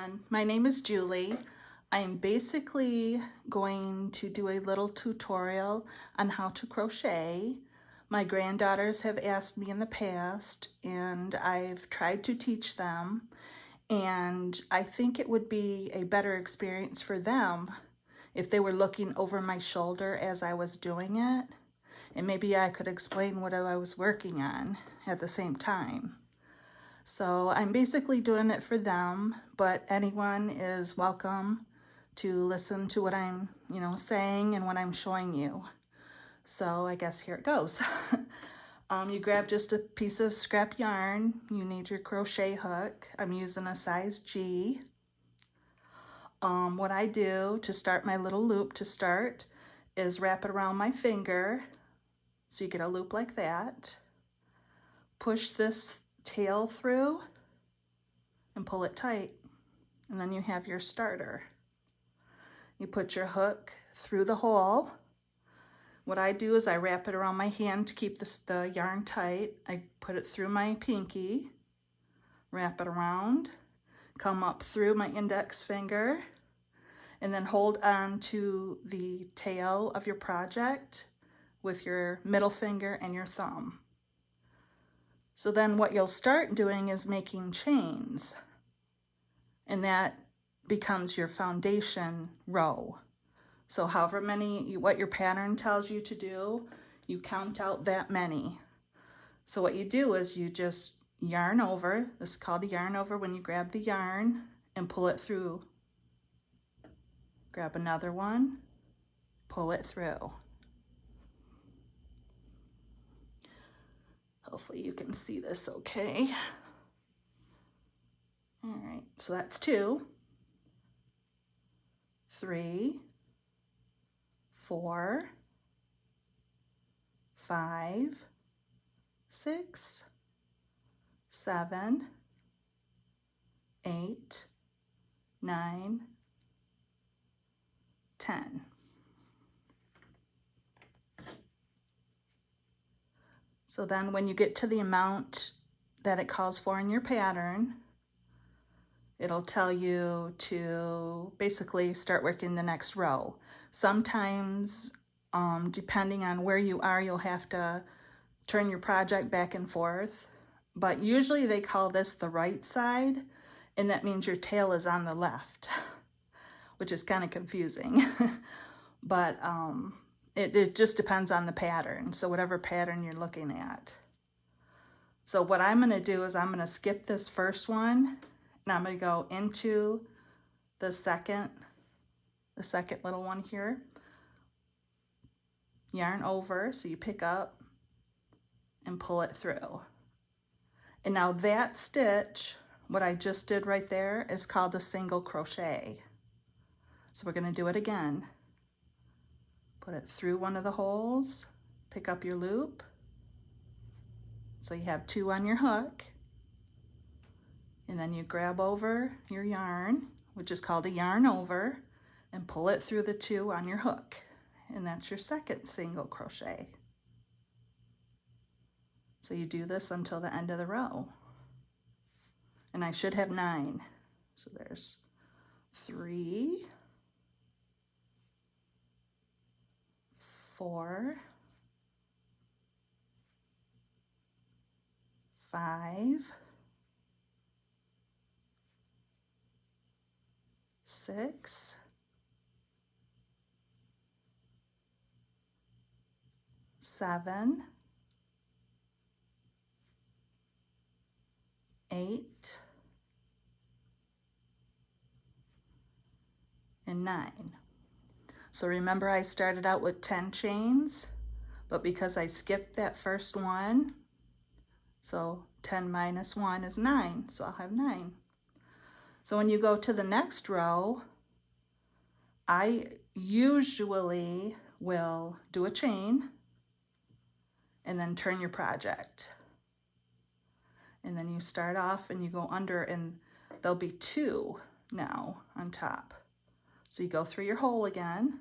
everyone. My name is Julie. I'm basically going to do a little tutorial on how to crochet. My granddaughters have asked me in the past and I've tried to teach them, and I think it would be a better experience for them if they were looking over my shoulder as I was doing it, and maybe I could explain what I was working on at the same time. So I'm basically doing it for them, but anyone is welcome to listen to what I'm, saying and what I'm showing you. So I guess here it goes. You grab just a piece of scrap yarn. You need your crochet hook. I'm using a size G. What I do to start my little loop to start is wrap it around my finger. So you get a loop like that. Push this tail through and pull it tight, and then you have your starter. You put your hook through the hole. What I do is I wrap it around my hand to keep the yarn tight. I put it through my pinky, wrap it around, come up through my index finger, and then hold on to the tail of your project with your middle finger and your thumb. So then what you'll start doing is making chains, and that becomes your foundation row. So however many, what your pattern tells you to do, you count out that many. So what you do is you just yarn over. This is called a yarn over when you grab the yarn and pull it through. Grab another one, pull it through. Hopefully you can see this okay. All right, so that's 2, 3, 4, 5, 6, 7, 8, 9, 10. So then when you get to the amount that it calls for in your pattern, it'll tell you to basically start working the next row. Sometimes, depending on where you are, you'll have to turn your project back and forth. But usually they call this the right side, and that means your tail is on the left, which is kind of confusing. But it just depends on the pattern, so whatever pattern you're looking at. So what I'm going to do is I'm going to skip this first one, and I'm going to go into the second little one here. Yarn over, so you pick up and pull it through. And now that stitch, what I just did right there, is called a single crochet. So we're going to do it again. Put it through one of the holes, pick up your loop. So you have 2 on your hook, and then you grab over your yarn, which is called a yarn over, and pull it through the 2 on your hook. And that's your second single crochet. So you do this until the end of the row. And I should have 9. So there's 3, 4, 5, 6, 7, 8, and 9. So remember, I started out with 10 chains, but because I skipped that first one, so 10 minus 1 is 9, so I'll have 9. So when you go to the next row, I usually will do a chain and then turn your project. And then you start off and you go under, and there'll be 2 now on top. So you go through your hole again.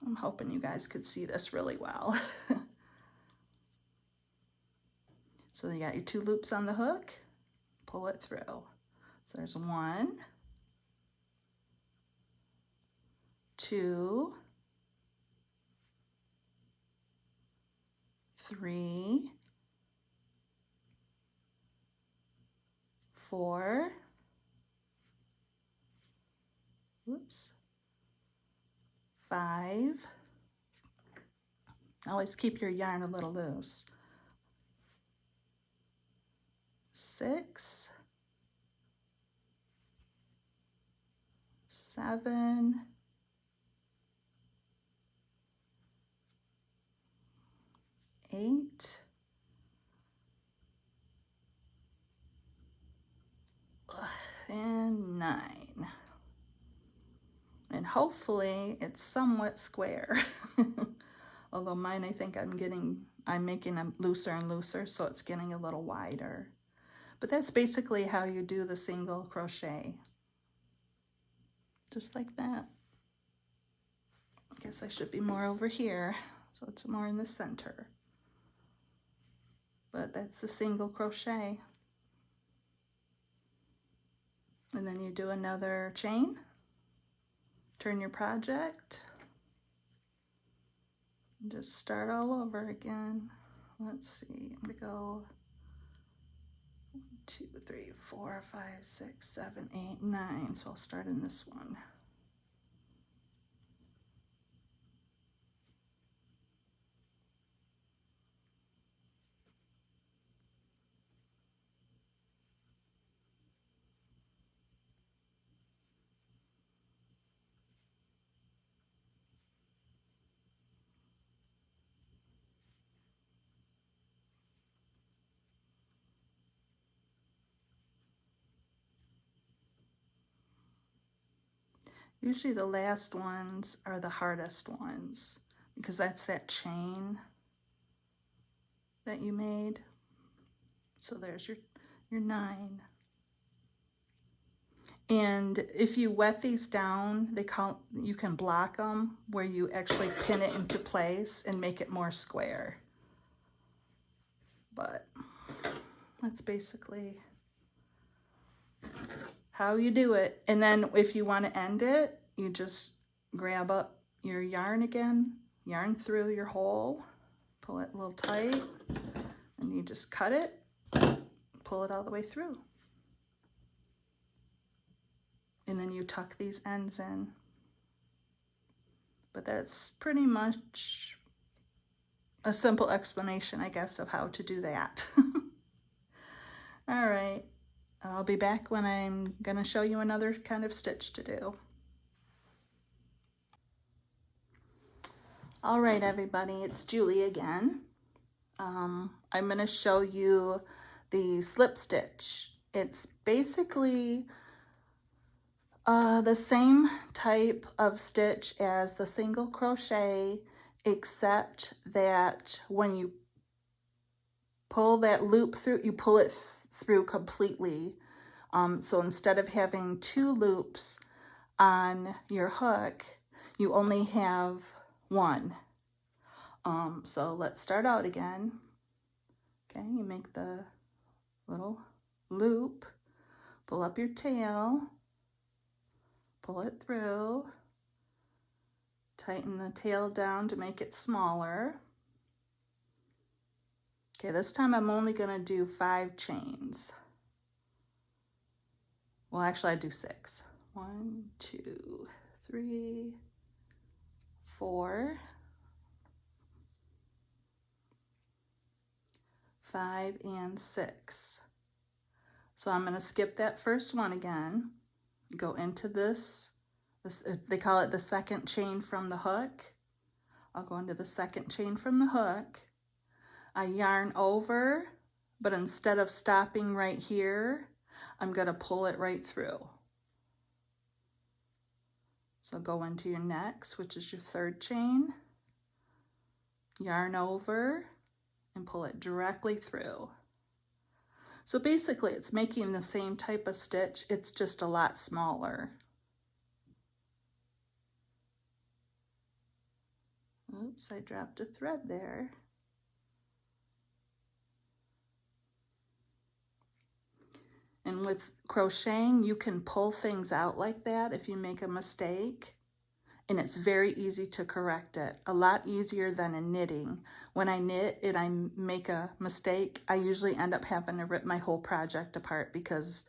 I'm hoping you guys could see this really well. So you got your 2 loops on the hook, pull it through. So there's 1, 2, 3, 4, whoops, 5. Always keep your yarn a little loose. 6, 7, 8, and 9. And hopefully it's somewhat square. Although mine, I think I'm making them looser and looser, so it's getting a little wider. But that's basically how you do the single crochet. Just like that. I guess I should be more over here, so it's more in the center. But that's the single crochet. And then you do another chain, turn your project, and just start all over again. Let's see, I'm gonna go 1, 2, 3, 4, 5, 6, 7, 8, 9. So I'll start in this one. Usually the last ones are the hardest ones because that's that chain that you made. So there's your 9. And if you wet these down, you can block them where you actually pin it into place and make it more square. But that's basically how you do it. And then if you want to end it, you just grab up your yarn again, yarn through your hole, pull it a little tight, and you just cut it, pull it all the way through. And then you tuck these ends in. But that's pretty much a simple explanation, I guess, of how to do that. All right. I'll be back when I'm going to show you another kind of stitch to do. All right, everybody, it's Julie again. I'm going to show you the slip stitch. It's basically the same type of stitch as the single crochet, except that when you pull that loop through, you pull it through completely. So instead of having 2 loops on your hook, you only have 1. So let's start out again. Okay, you make the little loop, pull up your tail, pull it through, tighten the tail down to make it smaller. Okay, this time I'm only going to do 5 chains. Well, actually I do 6. 1, 2, 3, 4, 5, and 6. So I'm going to skip that first one again, go into this, they call it the second chain from the hook. I'll go into the second chain from the hook. I yarn over, but instead of stopping right here, I'm going to pull it right through. So go into your next, which is your 3rd chain, yarn over, and pull it directly through. So basically it's making the same type of stitch, it's just a lot smaller. Oops, I dropped a thread there. And with crocheting, you can pull things out like that if you make a mistake. And it's very easy to correct it. A lot easier than in knitting. When I knit and I make a mistake, I usually end up having to rip my whole project apart because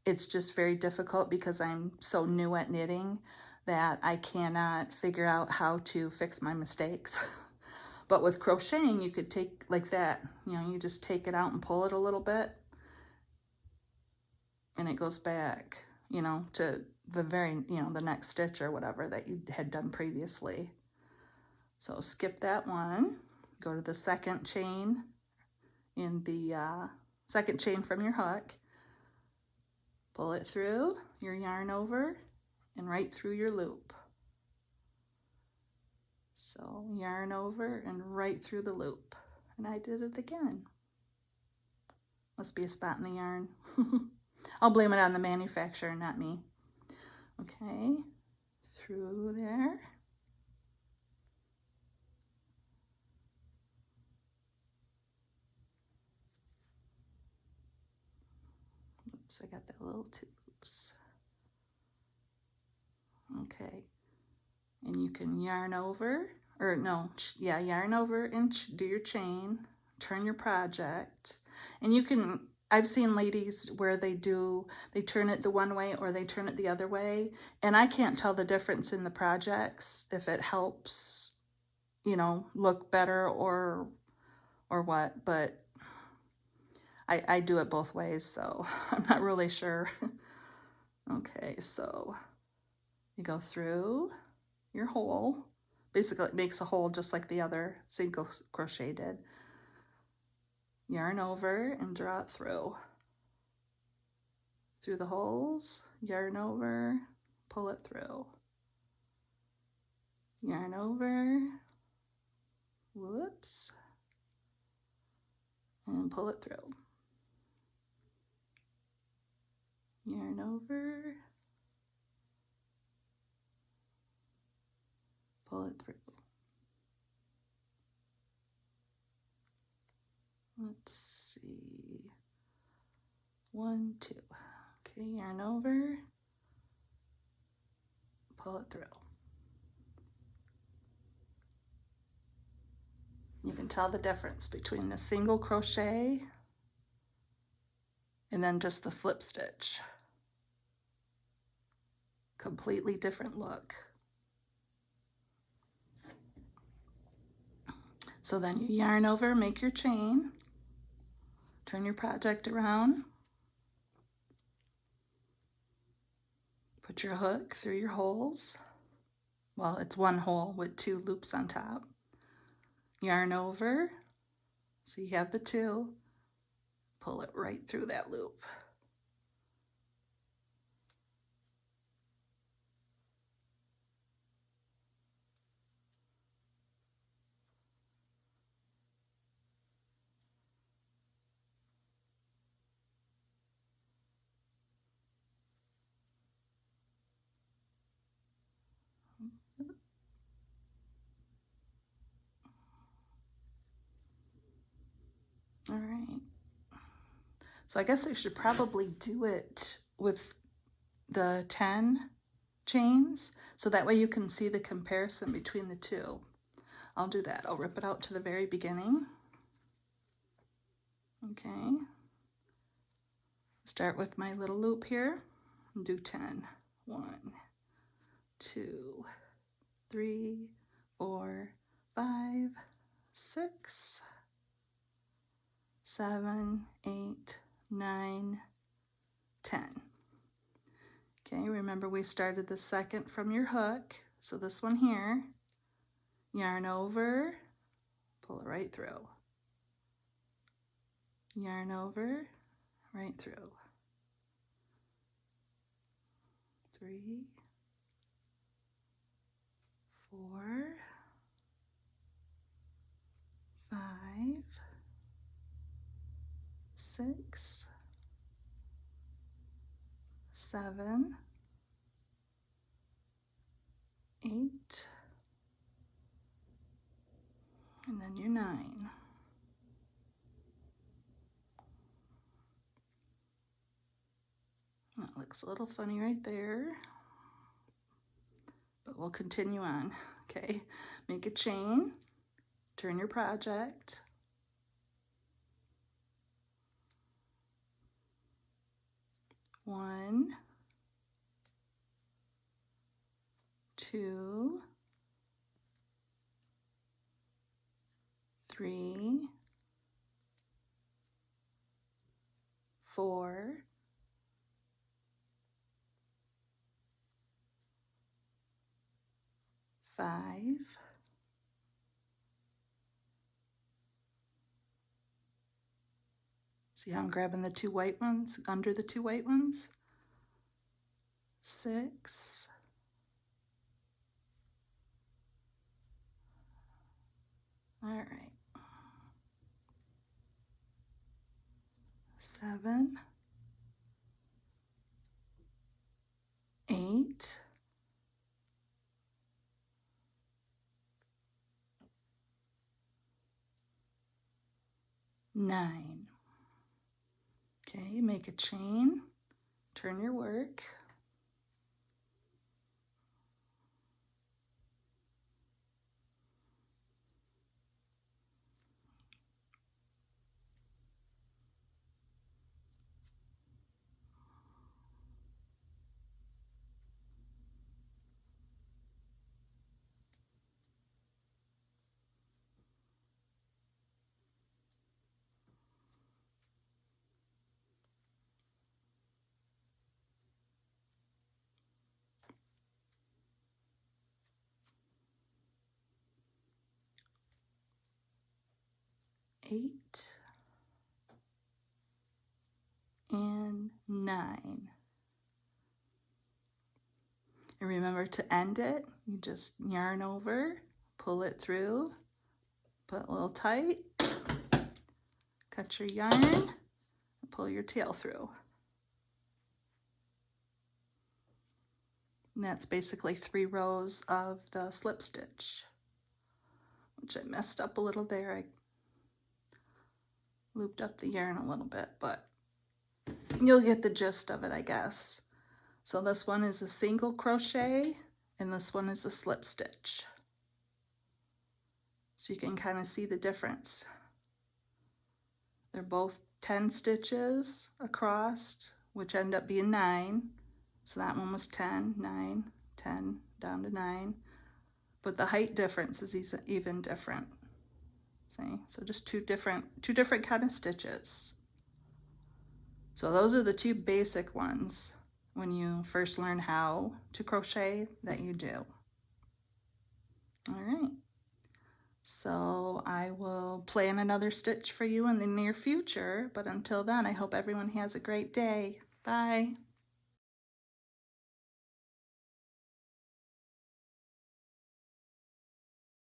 it's just very difficult because I'm so new at knitting that I cannot figure out how to fix my mistakes. But with crocheting, you could take like that, you know, you just take it out and pull it a little bit and it goes back, you know, to the very, you know, the next stitch or whatever that you had done previously. So skip that one, go to the second chain in the second chain from your hook, pull it through your yarn over and right through your loop. So yarn over and right through the loop. And I did it again. Must be a spot in the yarn. I'll blame it on the manufacturer, not me. Okay, through there. Oops, I got that little two loops. Okay, and you can yarn over, or no, yeah, yarn over and do your chain, turn your project, and you can, I've seen ladies where they turn it the one way or they turn it the other way, and I can't tell the difference in the projects if it helps, you know, look better or what, but I do it both ways, so I'm not really sure. Okay, so you go through your hole. Basically, it makes a hole just like the other single crochet did. Yarn over and draw it through the holes, yarn over, pull it through. Yarn over, whoops, and pull it through. Yarn over, pull it through. Let's see, 1, 2. Okay, yarn over, pull it through. You can tell the difference between the single crochet and then just the slip stitch. Completely different look. So then you yarn over, make your chain, turn your project around, put your hook through your holes. Well, it's one hole with 2 loops on top. Yarn over, so you have the 2, pull it right through that loop. All right. So I guess I should probably do it with the 10 chains, so that way you can see the comparison between the 2. I'll do that. I'll rip it out to the very beginning. Okay. Start with my little loop here and do 10. 1, 2, 3, 4, 5, 6, 7, 8, 9, 10. Okay, remember we started the second from your hook, so this one here, yarn over, pull it right through. Yarn over, right through. 3, 4, 5, 6, 7, 8, and then your 9. looks a little funny right there, but we'll continue on. Okay, make a chain, turn your project. One, two, three, four, five, see how I'm grabbing the two white ones under the two white ones? 6, all right, 7, 8, 9. Okay, make a chain, turn your work. Eight and 9. And remember to end it, you just yarn over, pull it through, put a little tight, cut your yarn, and pull your tail through. And that's basically 3 rows of the slip stitch, which I messed up a little there. I looped up the yarn a little bit, but you'll get the gist of it, I guess. So this one is a single crochet and this one is a slip stitch. So you can kind of see the difference. They're both 10 stitches across, which end up being 9. So that one was 10, 9, 10, down to 9. But the height difference is even different. See? So just two different kind of stitches. So those are the 2 basic ones when you first learn how to crochet that you do. All right. So I will plan another stitch for you in the near future, but until then, I hope everyone has a great day. Bye.